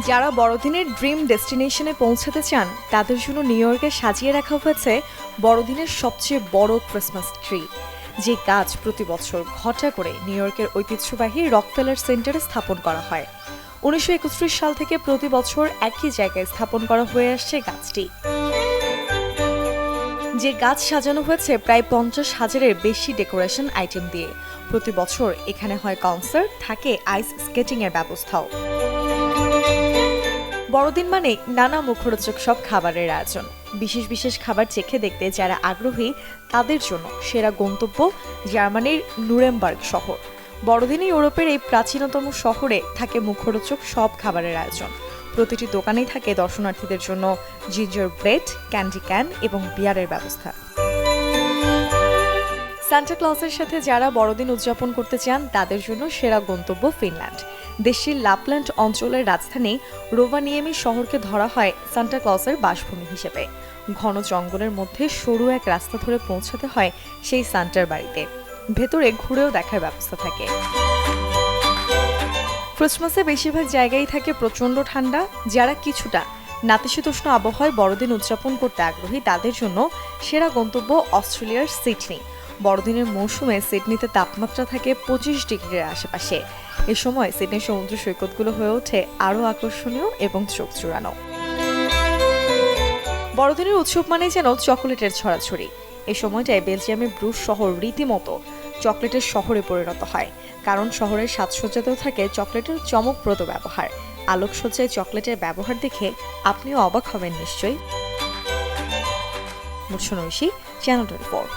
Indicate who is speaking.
Speaker 1: যারা বড়দিনের ড্রিম ডেস্টিনেশনে পৌঁছাতে চান তাদের জন্য নিউ ইয়র্কে সাজিয়ে রাখা হয়েছে বড়দিনের সবচেয়ে বড় ক্রিসমাস ট্রি, যে গাছ প্রতি বছর ঘটা করে নিউ ইয়র্কের ঐতিহ্যবাহী রকফেলার সেন্টারে স্থাপন করা হয়। 1931 সাল থেকে প্রতি বছর একই জায়গায় স্থাপন করা হয়ে আসছে গাছটি, যে গাছ সাজানো হয়েছে প্রায় 50,000-এর বেশি ডেকোরেশন আইটেম দিয়ে। প্রতি বছর এখানে হয় কনসার্ট, থাকে আইস স্কেটিং এর ব্যবস্থাও। বড়দিন মানে নানা মুখরোচক সব খাবারের আয়োজন। বিশেষ বিশেষ খাবার চেখে দেখতে যারা আগ্রহী তাদের জন্য সেরা গন্তব্য জার্মানির নুরেমবার্গ শহর। বড়দিনে ইউরোপের এই প্রাচীনতম শহরে থাকে মুখরোচক সব খাবারের আয়োজন। প্রতিটি দোকানেই থাকে দর্শনার্থীদের জন্য জিঞ্জার ব্রেড, ক্যান্ডি ক্যান এবং বিয়ারের ব্যবস্থা। সান্টা ক্লজের সাথে যারা বড়দিন উদযাপন করতে চান তাদের জন্য সেরা গন্তব্য ফিনল্যান্ড। দেশটির লাপল্যান্ড অঞ্চলের রাজধানী রোভানিয়েমি শহরকে ধরা হয় সান্টা ক্লজের বাসভূমি হিসেবে। ঘন জঙ্গলের মধ্যে সরু এক রাস্তা ধরে পৌঁছাতে হয় সেই সান্টার বাড়িতে। ভেতরে ঘুরেও দেখার ব্যবস্থা থাকে। ক্রিসমাসে বেশিরভাগ জায়গায় থাকে প্রচণ্ড ঠান্ডা। যারা কিছুটা নাতিশীতোষ্ণ আবহাওয়ায় বড়দিন উদযাপন করতে আগ্রহী তাদের জন্য সেরা গন্তব্য অস্ট্রেলিয়ার সিডনি। বড়দিনের মৌসুমে সিডনিতে তাপমাত্রা থাকে 25 ডিগ্রির আশেপাশে। এ সময় সিডনির সমুদ্র সৈকতগুলো হয়ে ওঠে আরও আকর্ষণীয় এবং চোখ জুড়ানো। বড়দিনের উৎসব মানেই যেন চকোলেটের ছড়াছড়ি। এই সময়টায় বেলজিয়ামের ব্রুস শহর রীতিমতো চকলেটের শহরে পরিণত হয়, কারণ শহরের সাজসজ্জাতেও থাকে চকলেটের চমকপ্রদ ব্যবহার। আলোকসজ্জায় চকলেটের ব্যবহার দেখে আপনিও অবাক হবেন নিশ্চয়ই। মুর্শন ঐশী, চ্যানেল 24।